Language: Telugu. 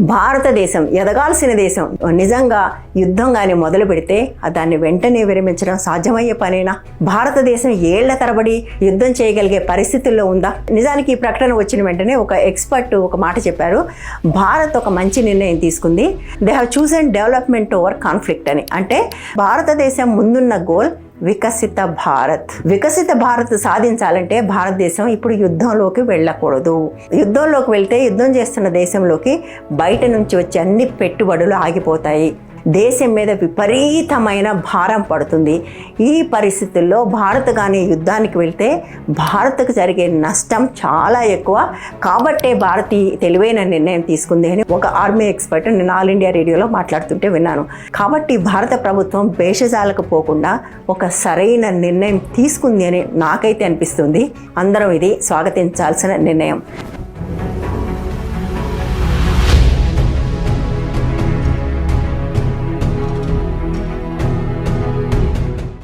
భారతదేశం ఎదగాల్సిన దేశం నిజంగా యుద్ధం కానీ మొదలు పెడితే దాన్ని వెంటనే విరమించడం సాధ్యమయ్యే పనేనా? భారతదేశం ఏళ్ల తరబడి యుద్ధం చేయగలిగే పరిస్థితుల్లో ఉందా? నిజానికి ఈ ప్రకటన వచ్చిన వెంటనే ఒక ఎక్స్పర్ట్ ఒక మాట చెప్పారు. భారత్ ఒక మంచి నిర్ణయం తీసుకుంది. They have chosen development over conflict అని. అంటే భారతదేశం ముందున్న గోల్ వికసిత భారత్ సాధించాలంటే భారతదేశం ఇప్పుడు యుద్ధంలోకి వెళ్ళకూడదు. యుద్ధంలోకి వెళ్తే యుద్ధం చేస్తున్న దేశంలోకి బయట నుంచి వచ్చే అన్ని పెట్టుబడులు ఆగిపోతాయి. దేశం మీద విపరీతమైన భారం పడుతుంది. ఈ పరిస్థితుల్లో భారత్ కానీ యుద్ధానికి వెళ్తే భారత్కు జరిగే నష్టం చాలా ఎక్కువ. కాబట్టే భారత్ ఈ తెలివైన నిర్ణయం తీసుకుంది అని ఒక ఆర్మీ ఎక్స్పర్ట్ నేను ఆల్ ఇండియా రేడియోలో మాట్లాడుతుంటే విన్నాను. కాబట్టి భారత ప్రభుత్వం భేషజాలకు పోకుండా ఒక సరైన నిర్ణయం తీసుకుంది అని నాకైతే అనిపిస్తుంది. అందరం ఇది స్వాగతించాల్సిన నిర్ణయం.